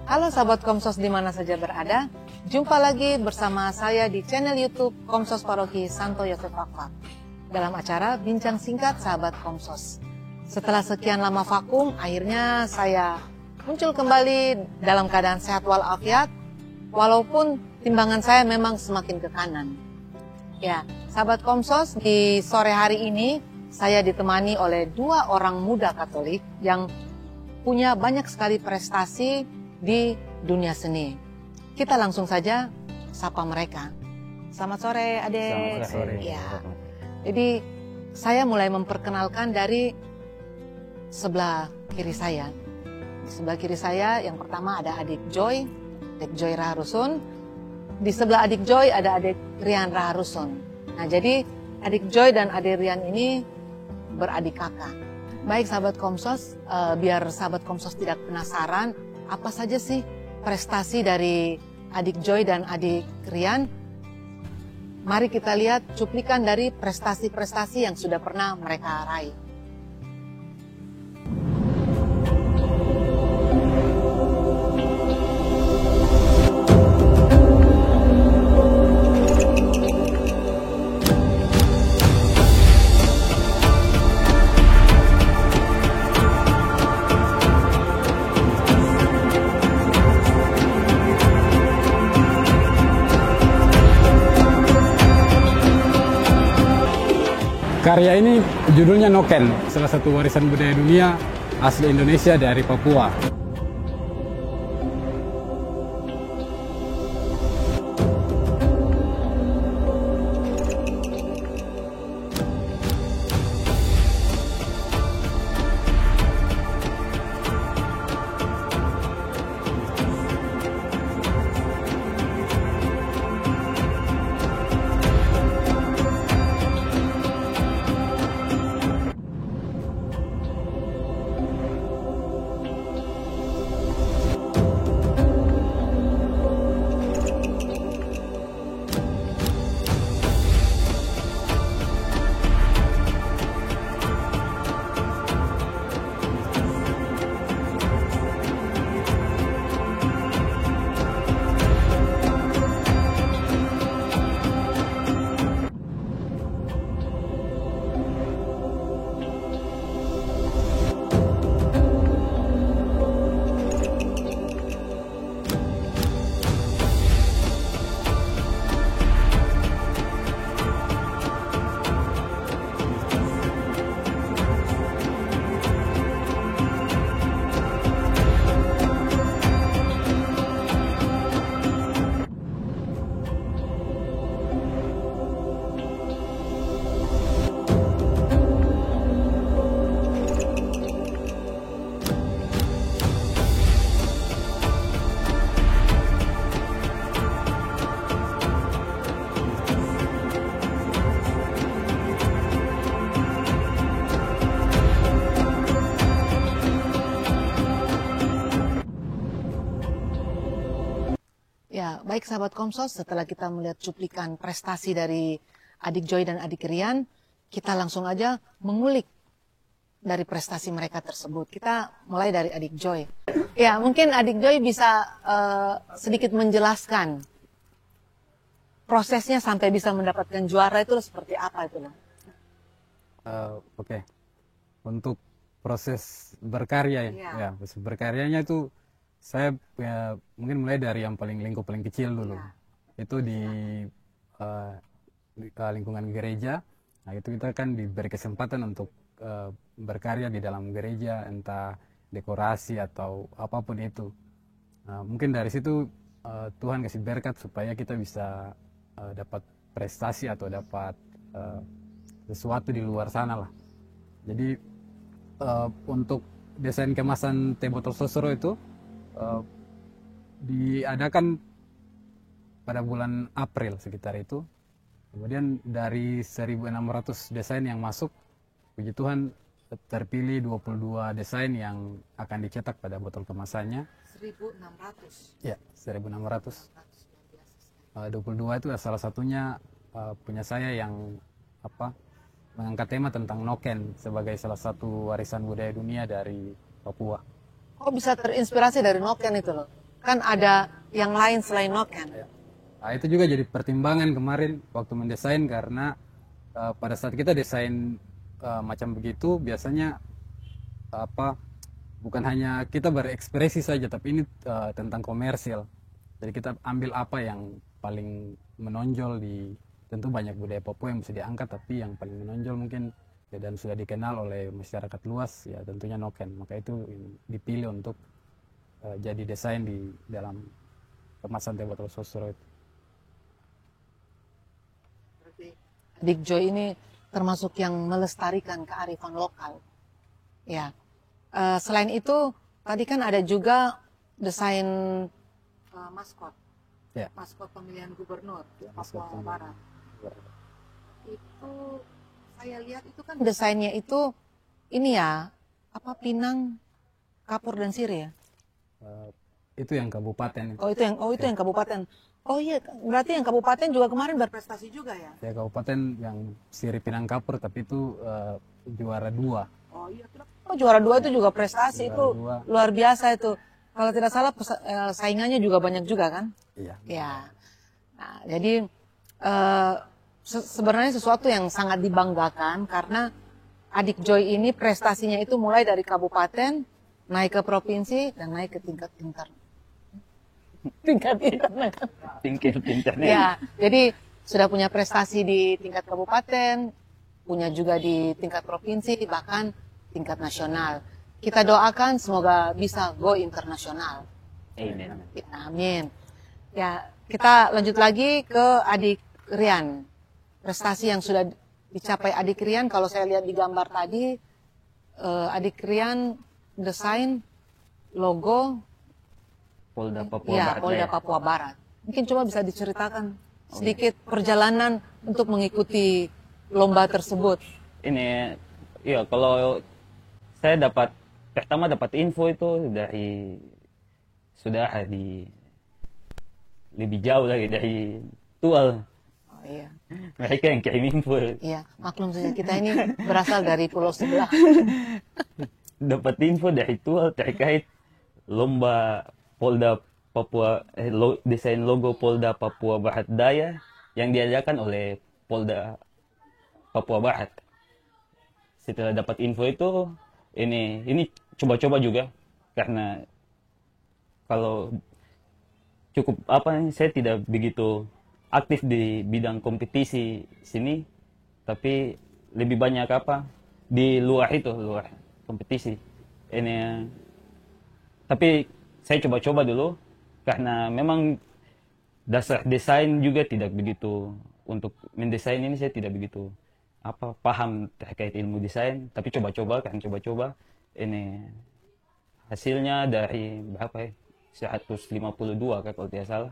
Halo sahabat Komsos di mana saja berada, jumpa lagi bersama saya di channel YouTube Komsos Paroki Santo Yosef Akbar dalam acara Bincang Singkat Sahabat Komsos. Setelah sekian lama vakum, akhirnya saya muncul kembali dalam keadaan sehat walafiat, walaupun timbangan saya memang semakin ke kanan. Ya, sahabat Komsos, di sore hari ini saya ditemani oleh dua orang muda Katolik yang punya banyak sekali prestasi di dunia seni. Kita langsung saja sapa mereka. Selamat sore, Adek. Selamat sore. Ya. Jadi saya mulai memperkenalkan dari sebelah kiri saya. Di sebelah kiri saya yang pertama ada Adik Joy Raharusun. Di sebelah Adik Joy ada Adik Rian Raharusun. Nah, jadi Adik Joy dan Adik Rian ini beradik kakak. Baik sahabat Komsos, biar sahabat Komsos tidak penasaran, apa saja sih prestasi dari Adik Joy dan Adik Rian? Mari kita lihat cuplikan dari prestasi-prestasi yang sudah pernah mereka raih. Karya ini judulnya Noken, salah satu warisan budaya dunia asli Indonesia dari Papua. Ya, baik sahabat Komsos, setelah kita melihat cuplikan prestasi dari Adik Joy dan Adik Rian, kita langsung aja mengulik dari prestasi mereka tersebut. Kita mulai dari Adik Joy. Ya, mungkin Adik Joy bisa sedikit menjelaskan prosesnya sampai bisa mendapatkan juara itu seperti apa itu, Bang? Oke. Untuk proses berkarya ya, proses berkaryanya itu saya mungkin mulai dari yang lingkup paling kecil dulu. Itu di lingkungan gereja. Nah, itu kita kan diberi kesempatan untuk berkarya di dalam gereja, entah dekorasi atau apapun itu. Nah, mungkin dari situ Tuhan kasih berkat supaya kita bisa dapat prestasi atau dapat sesuatu di luar sana lah. Jadi untuk desain kemasan teh botol sosro itu diadakan pada bulan April sekitar itu. Kemudian dari 1.600 desain yang masuk, puji Tuhan terpilih 22 desain yang akan dicetak pada botol kemasannya. 1.600? Ya, 1.600. 22 itu salah satunya punya saya yang mengangkat tema tentang Noken sebagai salah satu warisan budaya dunia dari Papua. Kok bisa terinspirasi dari Noken itu loh? kan ada yang lain selain noken. Nah, itu juga jadi pertimbangan kemarin waktu mendesain, karena pada saat kita desain macam begitu biasanya bukan hanya kita berekspresi saja, tapi ini tentang komersil. Jadi kita ambil apa yang paling menonjol di, tentu banyak budaya Papua yang bisa diangkat, tapi yang paling menonjol mungkin dan sudah dikenal oleh masyarakat luas ya tentunya noken. Maka itu dipilih untuk jadi desain di dalam kemasan teh botol sosro itu. Adik Joy ini termasuk yang melestarikan kearifan lokal. Ya. Selain itu, tadi kan ada juga desain maskot. Ya. Maskot pemilihan gubernur Maskot Papua pemilihan. Barat. Itu saya lihat itu kan desainnya itu ini ya, pinang, kapur dan sirih ya. Itu yang kabupaten. Oh itu yang kabupaten. Oh iya, berarti yang kabupaten juga kemarin berprestasi juga ya? Ya kabupaten yang sirih pinang kapur, tapi itu juara 2. Oh iya, juara 2 itu juga prestasi, itu luar biasa itu. Kalau tidak salah saingannya juga banyak juga kan? Iya. Ya. Nah, jadi sebenarnya sesuatu yang sangat dibanggakan karena adik Joy ini prestasinya itu mulai dari kabupaten, naik ke provinsi, dan naik ke tingkat internasional. Ya, jadi sudah punya prestasi di tingkat kabupaten, punya juga di tingkat provinsi, bahkan tingkat nasional. Kita doakan semoga bisa go internasional. Amin. Amin. Ya, kita lanjut lagi ke adik Rian. Prestasi yang sudah dicapai adik Rian, kalau saya lihat di gambar tadi, adik Rian desain logo Polda Papua Barat. Polda Papua Barat. Mungkin coba bisa diceritakan sedikit perjalanan untuk mengikuti lomba tersebut. Ini, iya kalau saya pertama dapat info itu dari sudah lebih jauh lagi dari Tual. Oh iya. Mereka yang kirim info. Iya, maklum saja kita ini berasal dari pulau sebelah. Dapat info dari Tual terkait lomba Polda Papua, desain logo Polda Papua Barat Daya yang diadakan oleh Polda Papua Barat. Setelah dapat info itu, ini coba-coba juga, karena kalau cukup saya tidak begitu aktif di bidang kompetisi sini, tapi lebih banyak di luar kompetisi. Tapi saya coba-coba dulu, karena memang dasar desain juga tidak begitu, untuk mendesain ini saya tidak begitu paham terkait ilmu desain, tapi coba-coba ini hasilnya dari berapa ya, 152 kalau tidak salah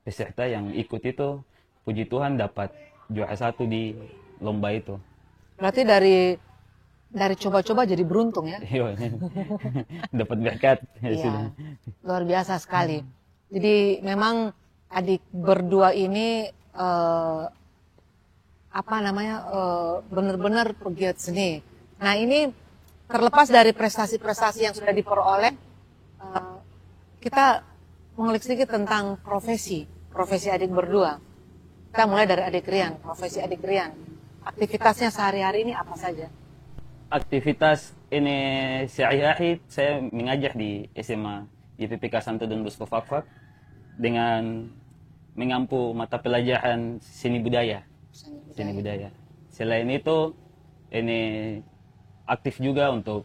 peserta yang ikut itu, puji Tuhan dapat juara 1 di lomba itu. Berarti dari coba-coba jadi beruntung ya? Dapat berkat. Iya, luar biasa sekali. Jadi memang adik berdua ini benar-benar pegiat seni. Nah ini terlepas dari prestasi-prestasi yang sudah diperoleh, kita mengulik sedikit tentang profesi adik berdua. Kita mulai dari adik Rian, profesi adik Rian. Aktivitasnya sehari-hari ini apa saja? Aktivitas ini sehari-hari saya mengajar di SMA YPPK Santo Don Bosco Fakfak dengan mengampu mata pelajaran seni budaya. Selain itu, ini aktif juga untuk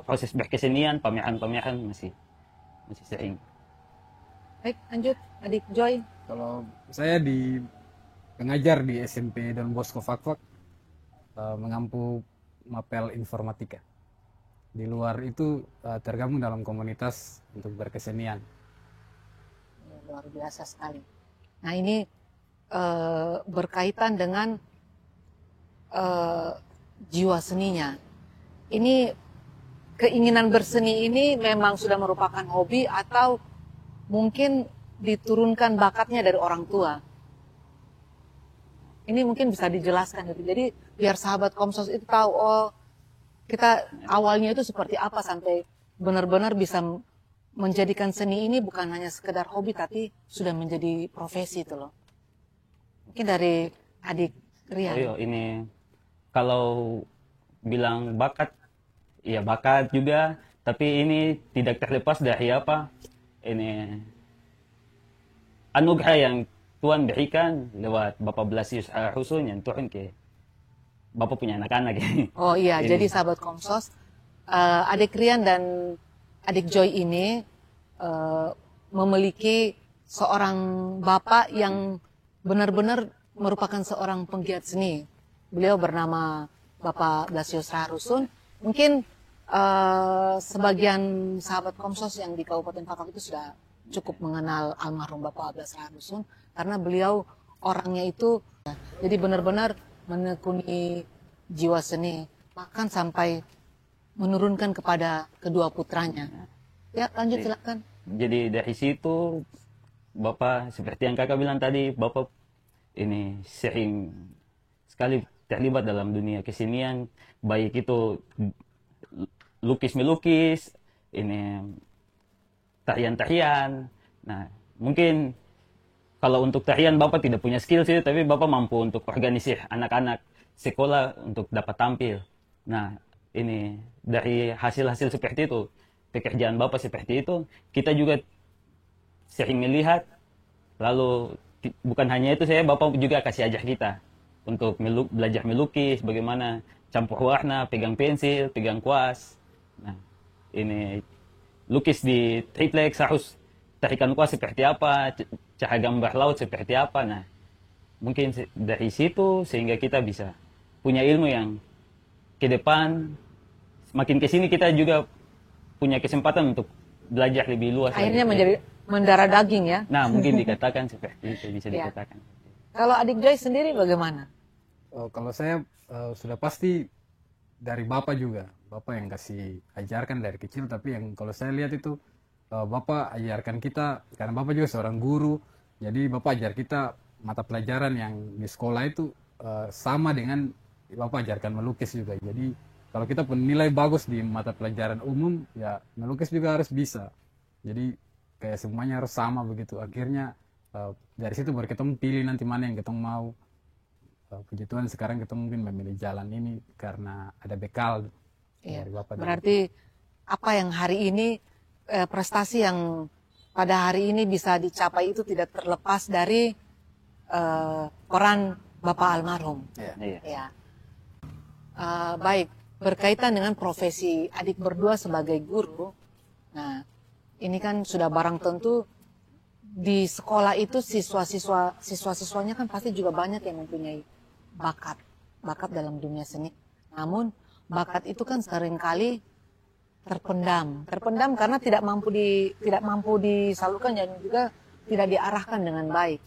proses berkesenian, pameran-pameran masih sering. Baik, lanjut adik Joy. Kalau saya pengajar di SMP Don Bosco Fakfak, mengampu mapel informatika. Di luar itu tergabung dalam komunitas untuk berkesenian. Luar biasa sekali. Nah ini berkaitan dengan jiwa seninya. Ini keinginan berseni ini memang sudah merupakan hobi atau mungkin diturunkan bakatnya dari orang tua? Ini mungkin bisa dijelaskan gitu. Jadi biar sahabat Komsos itu tahu, kita awalnya itu seperti apa sampai benar-benar bisa menjadikan seni ini bukan hanya sekedar hobi tapi sudah menjadi profesi itu loh. Mungkin dari adik Rian. Oh iya, ini kalau bilang bakat, ya bakat juga, tapi ini tidak terlepas dari apa, ini anugerah yang Tuhan berikan lewat Bapak Blasius Husun yang turun ke Bapak punya anak-anak. Oh iya, Ini. jadi sahabat Komsos, adik Rian dan adik Joy ini memiliki seorang bapak yang benar-benar merupakan seorang penggiat seni. Beliau bernama Bapak Blasius Raharusun. Mungkin sebagian sahabat Komsos yang di Kabupaten Fakfak itu sudah cukup mengenal almarhum Bapak Blasius Raharusun karena beliau orangnya itu jadi benar-benar menekuni jiwa seni, bahkan sampai menurunkan kepada kedua putranya. Ya, lanjut silakan. Jadi dari situ Bapak seperti yang kakak bilang tadi, Bapak ini sering sekali terlibat dalam dunia kesenian, baik itu lukis melukis, ini tarian-tarian. Nah, mungkin kalau untuk tarian Bapak tidak punya skill sih, tapi Bapak mampu untuk organisir anak-anak sekolah untuk dapat tampil. Nah, ini dari hasil-hasil seperti itu, pekerjaan Bapak seperti itu, kita juga sering melihat. Lalu bukan hanya itu, Bapak juga kasih ajar kita untuk belajar melukis, bagaimana campur warna, pegang pensil, pegang kuas. Nah, ini lukis di triplex harus tarikan kuas seperti apa, cara gambar laut seperti apa. Nah, mungkin dari situ sehingga kita bisa punya ilmu yang ke depan, makin ke sini kita juga punya kesempatan untuk belajar lebih luas. Akhirnya lagi. menjadi mendarah daging ya. Nah, mungkin dikatakan seperti itu, bisa Ya. dikatakan. Kalau adik Joy sendiri bagaimana? Kalau saya sudah pasti dari Bapak juga. Bapak yang kasih ajarkan dari kecil, tapi yang kalau saya lihat itu Bapak ajarkan kita, karena Bapak juga seorang guru, jadi Bapak ajar kita mata pelajaran yang di sekolah itu sama dengan Bapak ajarkan melukis juga. Jadi kalau kita pun nilai bagus di mata pelajaran umum, ya melukis juga harus bisa. Jadi kayak semuanya harus sama begitu. Akhirnya dari situ baru kita pilih nanti mana yang kita mau. Puji Tuhan sekarang kita mungkin memilih jalan ini karena ada bekal Iya. dari Bapak. Berarti apa yang hari ini prestasi yang pada hari ini bisa dicapai itu tidak terlepas dari peran Bapak almarhum. Iya. Ya. Baik, berkaitan dengan profesi adik berdua sebagai guru. Nah, ini kan sudah barang tentu di sekolah itu siswa-siswanya kan pasti juga banyak yang mempunyai bakat dalam dunia seni. Namun bakat itu kan seringkali terpendam karena tidak mampu disalurkan dan juga tidak diarahkan dengan baik.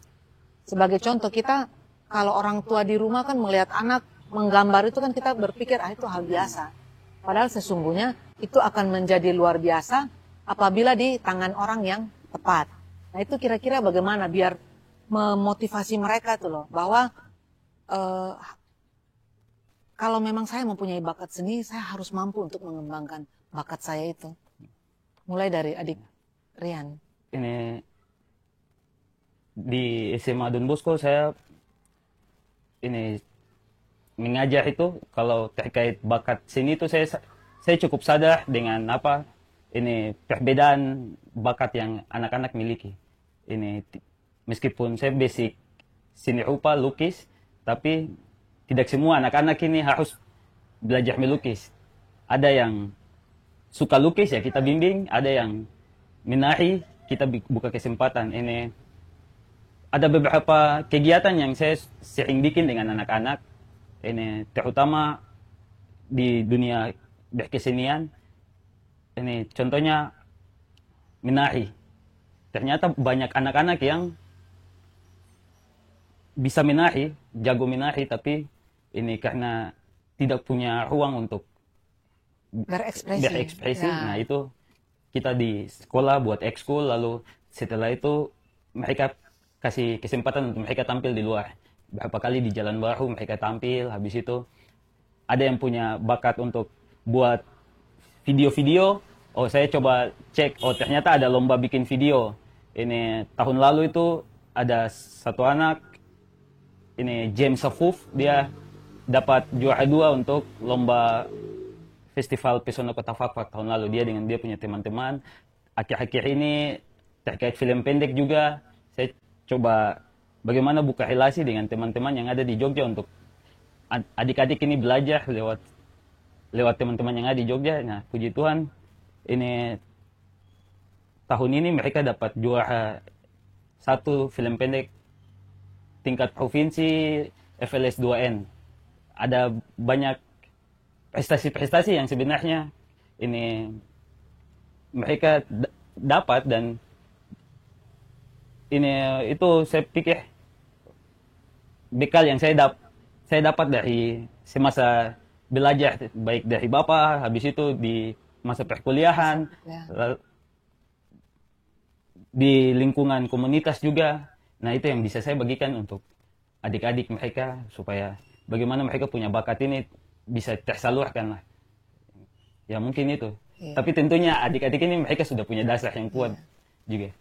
Sebagai contoh, kita kalau orang tua di rumah kan melihat anak menggambar itu kan kita berpikir itu hal biasa. Padahal sesungguhnya itu akan menjadi luar biasa apabila di tangan orang yang tepat. Nah, itu kira-kira bagaimana biar memotivasi mereka itu loh, bahwa kalau memang saya mempunyai bakat seni, saya harus mampu untuk mengembangkan bakat saya itu. Mulai dari adik Rian. Ini di SMA Don Bosco saya ini mengajar itu kalau terkait bakat seni itu saya cukup sadar dengan apa ini perbedaan bakat yang anak-anak miliki. Ini meskipun saya basic seni rupa lukis, tapi tidak semua anak-anak ini harus belajar melukis. Ada yang suka lukis ya kita bimbing, ada yang menari kita buka kesempatan. Ini ada beberapa kegiatan yang saya sering bikin dengan anak-anak. Ini terutama di dunia berkesenian. Ini contohnya menari. Ternyata banyak anak-anak yang bisa menari, jago menari, tapi ini karena tidak punya ruang untuk berekspresi. Ya. Nah itu kita di sekolah buat ekskul, lalu setelah itu mereka kasih kesempatan untuk mereka tampil di luar. Berapa kali di Jalan Baru mereka tampil, habis itu ada yang punya bakat untuk buat video-video, Oh, saya coba cek, oh ternyata ada lomba bikin video. Ini tahun lalu itu ada satu anak, ini James Safuf, dia dapat juara 2 untuk lomba Festival Pesona Kota Fakfak tahun lalu. Dia dengan dia punya teman-teman. Akhir-akhir ini terkait film pendek juga, saya coba bagaimana buka relasi dengan teman-teman yang ada di Jogja untuk adik-adik ini belajar lewat teman-teman yang ada di Jogja. Nah, puji Tuhan, ini tahun ini mereka dapat juara 1 film pendek tingkat provinsi FLS 2N. Ada banyak prestasi-prestasi yang sebenarnya ini mereka dapat, dan ini itu saya pikir bekal yang saya dapat dari semasa belajar, baik dari Bapak, habis itu di masa perkuliahan, di lingkungan komunitas juga. Nah, itu yang bisa saya bagikan untuk adik-adik mereka, supaya bagaimana mereka punya bakat ini bisa tersalurkan lah. Ya mungkin itu. Tapi tentunya adik-adik ini mereka sudah punya dasar yang kuat juga.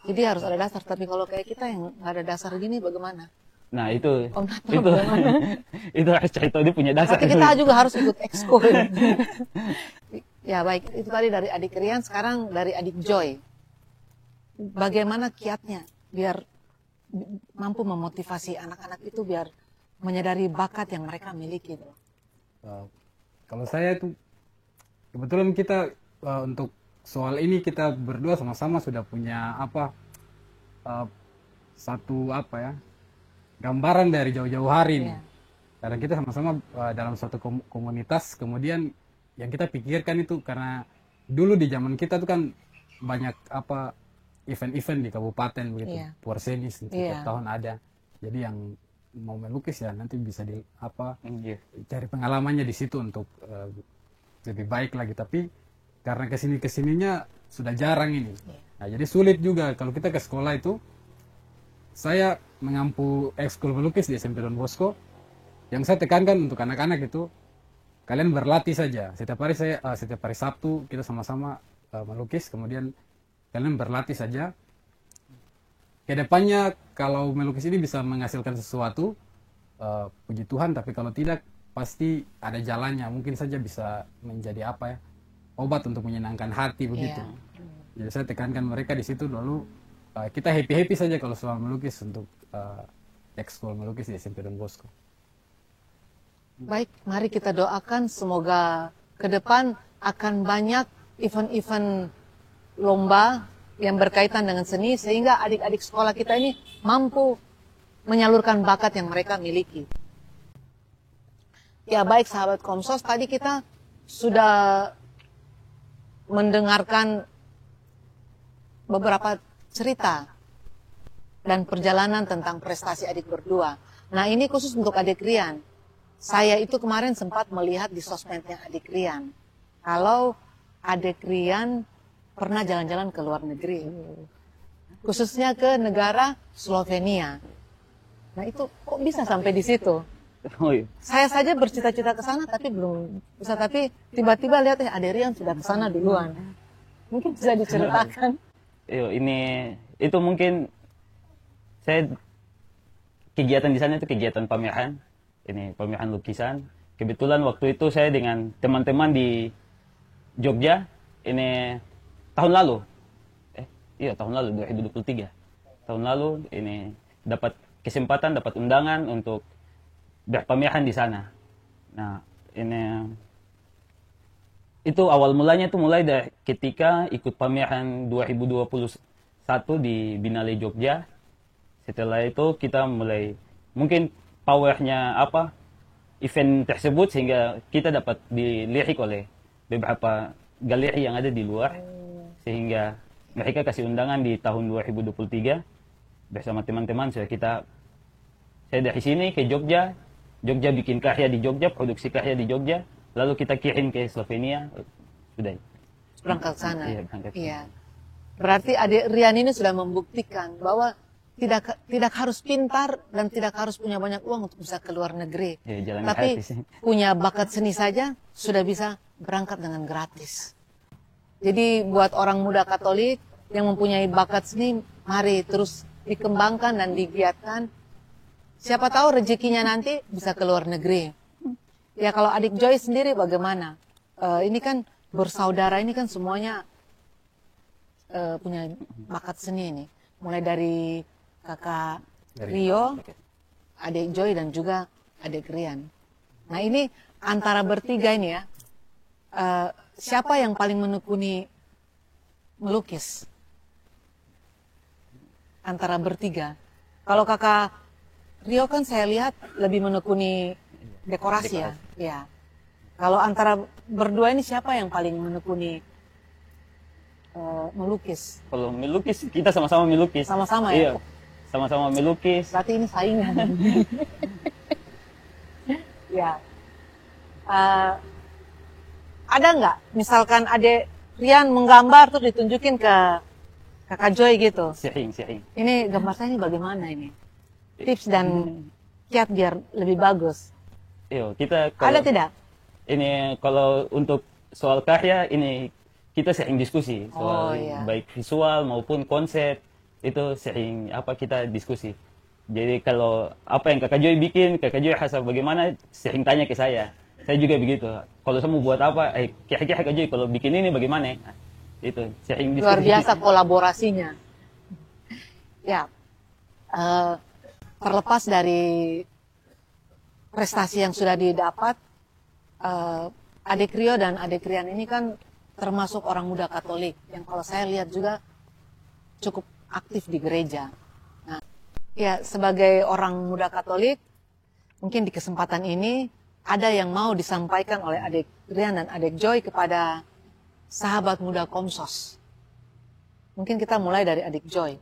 Jadi harus ada dasar, tapi kalau kayak kita yang nggak ada dasar gini bagaimana? Nah itu, Om Nato bagaimana? itu harus cerita dia punya dasar. Tapi kita juga harus ikut ekskul. Ya baik, itu tadi dari adik Rian, sekarang dari adik Joy. Bagaimana kiatnya biar mampu memotivasi anak-anak itu biar menyadari bakat yang mereka miliki itu? Kalau saya itu kebetulan kita untuk soal ini kita berdua sama-sama sudah punya satu gambaran dari jauh-jauh hari nih. Karena kita sama-sama dalam suatu komunitas, kemudian yang kita pikirkan itu karena dulu di zaman kita tuh kan banyak event-event di kabupaten begitu, Porsenis setiap tahun ada. Jadi yang mau melukis ya nanti bisa cari pengalamannya di situ untuk lebih baik lagi. Tapi karena kesininya sudah jarang ini. Nah, jadi sulit juga kalau kita ke sekolah itu. Saya mengampu ekskul melukis di SMP Don Bosco. Yang saya tekankan untuk anak-anak itu kalian berlatih saja. Setiap hari Sabtu kita sama-sama melukis, kemudian kalian berlatih saja. Kedepannya kalau melukis ini bisa menghasilkan sesuatu, puji Tuhan. Tapi kalau tidak, pasti ada jalannya. Mungkin saja bisa menjadi obat untuk menyenangkan hati begitu. Jadi saya tekankan mereka di situ dulu. Kita happy saja kalau soal melukis untuk ekskul melukis di SMP Don Bosco. Baik, mari kita doakan semoga ke depan akan banyak event-event lomba yang berkaitan dengan seni sehingga adik-adik sekolah kita ini mampu menyalurkan bakat yang mereka miliki. Ya baik sahabat Komsos, tadi kita sudah mendengarkan beberapa cerita dan perjalanan tentang prestasi adik berdua. Nah ini khusus untuk adik Rian. Saya itu kemarin sempat melihat di sosmednya adik Rian. Kalau adik Rian pernah jalan-jalan ke luar negeri. Khususnya ke negara Slovenia. Nah itu kok bisa sampai di situ? Oh, iya. Saya saja bercita-cita ke sana tapi belum bisa. Tapi tiba-tiba lihat adik Rian sudah ke sana duluan. Mungkin bisa diceritakan. Itu mungkin saya kegiatan di sana itu kegiatan pameran. Ini pameran lukisan. Kebetulan waktu itu saya dengan teman-teman di Jogja. Ini tahun lalu. Tahun lalu 2023. Tahun lalu ini dapat kesempatan, dapat undangan untuk berpameran di sana. Nah, ini itu awal mulanya itu mulai dari ketika ikut pameran 2021 di Binale Jogja. Setelah itu kita mulai mungkin powernya event tersebut sehingga kita dapat dilirik oleh beberapa galeri yang ada di luar, sehingga mereka kasih undangan di tahun 2023 bersama teman-teman. Saya dari sini ke Jogja bikin karya di Jogja, produksi karya di Jogja, lalu kita kirim ke Slovenia. Sudah berangkat sana. Iya, berangkat. Iya. Berarti adik Rian ini sudah membuktikan bahwa tidak harus pintar dan tidak harus punya banyak uang untuk bisa ke luar negeri. Ya, tapi punya bakat seni saja sudah bisa berangkat dengan gratis. Jadi buat orang muda Katolik yang mempunyai bakat seni, mari terus dikembangkan dan digiatkan. Siapa tahu rezekinya nanti bisa ke luar negeri. Ya kalau adik Joy sendiri bagaimana? Ini kan bersaudara, ini kan semuanya punya bakat seni ini. Mulai dari kakak Rio, adik Joy dan juga adik Rian. Nah ini antara bertiga ini ya, siapa yang paling menekuni melukis? Antara bertiga. Kalau kakak Rio kan saya lihat lebih menekuni dekorasi ya. Ya. Kalau antara berdua ini siapa yang paling menekuni melukis? Kalau melukis kita sama-sama melukis. Sama-sama Iya, ya? sama-sama melukis. Berarti ini saingan. Ya. Ada nggak misalkan adik Rian menggambar terus ditunjukin ke kakak Joy gitu? Sering. Ini gambar saya ini bagaimana ini? Tips dan kiat biar lebih bagus. Iya, kita Ada tidak? ini kalau untuk soal karya ini kita sering diskusi soal iya. baik visual maupun konsep itu sering kita diskusi. Jadi kalau apa yang kakak Joy bikin, kakak Joy rasa bagaimana, sering tanya ke saya. Saya juga begitu. Kalau saya mau buat apa, kira-kira kakak Joy kalau bikin ini bagaimana? Nah, itu sering diskusi. Luar biasa kolaborasinya. Ya, terlepas dari prestasi yang sudah didapat, adik Rio dan adik Rian ini kan termasuk orang muda Katolik yang kalau saya lihat juga cukup aktif di gereja. Nah, ya sebagai orang muda Katolik, mungkin di kesempatan ini ada yang mau disampaikan oleh adik Rian dan adik Joy kepada sahabat muda Komsos. Mungkin kita mulai dari adik Joy.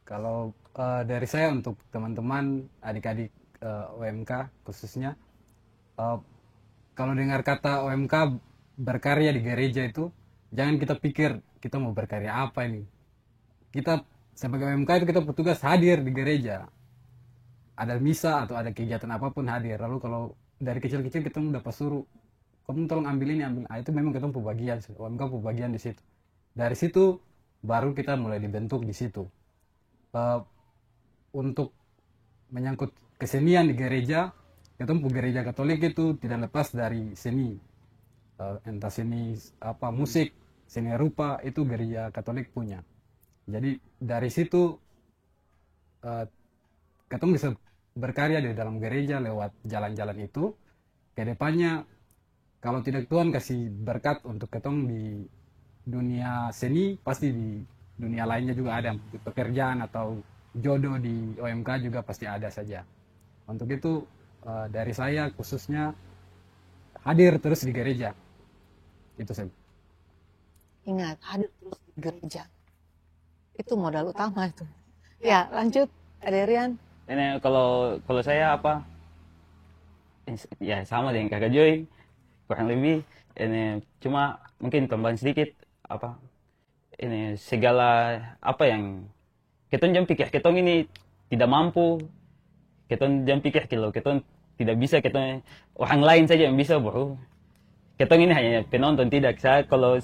Kalau dari saya untuk teman-teman adik-adik OMK khususnya, kalau dengar kata OMK berkarya di gereja itu, jangan kita pikir kita mau berkarya apa ini. Kita sebagai OMK itu kita petugas hadir di gereja. Ada misa atau ada kegiatan apapun hadir. Lalu kalau dari kecil-kecil kita udah pas suruh, kamu tolong ambil ini, ambil. Itu memang kita pembagian, OMK pembagian di situ. Dari situ baru kita mulai dibentuk di situ. Untuk menyangkut kesenian di gereja, ketemu gereja Katolik itu tidak lepas dari seni. Entah seni musik, seni rupa, itu gereja Katolik punya. Jadi dari situ ketemu bisa berkarya di dalam gereja lewat jalan-jalan itu. Kedepannya kalau tidak Tuhan kasih berkat untuk ketemu di dunia seni, pasti di dunia lainnya juga ada pekerjaan atau jodoh di OMK juga pasti ada saja. Untuk itu dari saya khususnya hadir terus di gereja. Itu saja. Ingat, hadir terus di gereja. Itu modal utama itu. Ya, lanjut, Adik Rian. Ini kalau saya ya sama dengan kakak Joy, kurang lebih. Ini cuma mungkin tambahan sedikit ini segala yang kita jangan pikir kita ini tidak mampu, kita jangan pikir kita tidak bisa, kita orang lain saja yang bisa, bro. Kita ini hanya penonton, tidak. Kalau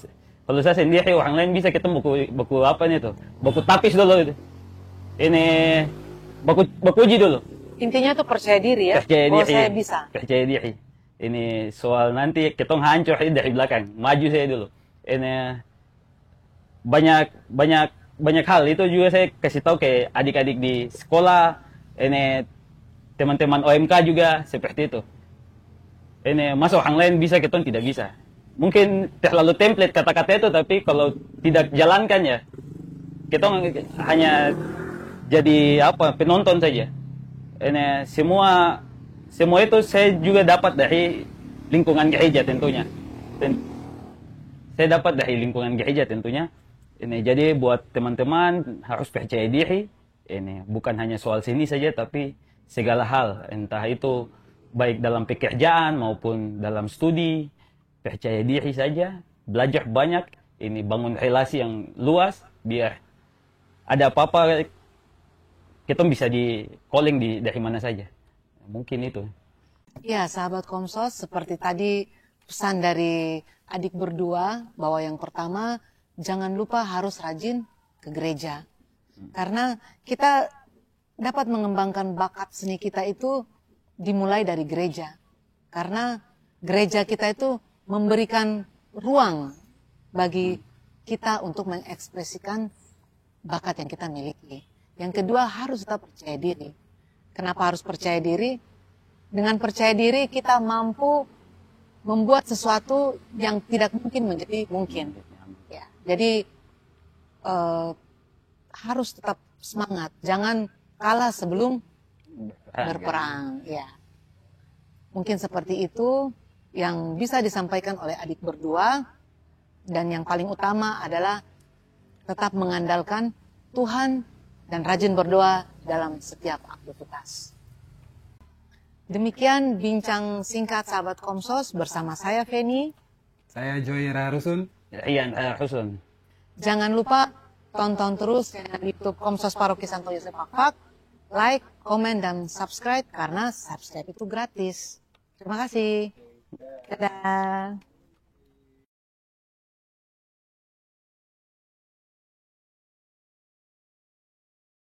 saya sendiri, orang lain bisa, kita buku apa nih tuh, buku tapis dulu. Ini buku uji dulu. Intinya tuh percaya diri ya. Percaya diri. Saya bisa. Percaya diri. Ini soal nanti kita hancur dari belakang, maju saya dulu. Ini banyak hal itu juga saya kasih tahu ke adik-adik di sekolah. Ini teman-teman OMK juga seperti itu. Ini masa orang lain bisa, kita tidak bisa. Mungkin terlalu template kata-kata itu, tapi kalau tidak jalankan ya, kita hanya jadi penonton saja. Ini semua itu saya juga dapat dari lingkungan gereja tentunya. Saya dapat dari lingkungan gereja tentunya. Ini jadi buat teman-teman harus percaya diri. Ini bukan hanya soal seni saja, tapi segala hal, entah itu baik dalam pekerjaan maupun dalam studi, percaya diri saja, belajar banyak, ini bangun relasi yang luas, biar ada apa-apa kita bisa di calling dari mana saja. Mungkin itu. Ya, sahabat Komsos, seperti tadi pesan dari adik berdua bahwa yang pertama, jangan lupa harus rajin ke gereja. Karena kita dapat mengembangkan bakat seni kita itu dimulai dari gereja. Karena gereja kita itu memberikan ruang bagi kita untuk mengekspresikan bakat yang kita miliki. Yang kedua, harus tetap percaya diri. Kenapa harus percaya diri? Dengan percaya diri kita mampu membuat sesuatu yang tidak mungkin menjadi mungkin. Ya, jadi harus tetap semangat. Jangan kalah sebelum berperang. Ya, mungkin seperti itu yang bisa disampaikan oleh adik berdua. Dan yang paling utama adalah tetap mengandalkan Tuhan dan rajin berdoa dalam setiap aktivitas. Demikian bincang singkat sahabat Komsos bersama saya Feni. Saya Joy Rarusun. Ian Husun. Jangan lupa tonton terus channel YouTube Komsos Paroki Santo Yosef Fakfak. Like, komen, dan subscribe karena subscribe itu gratis. Terima kasih. Dadah.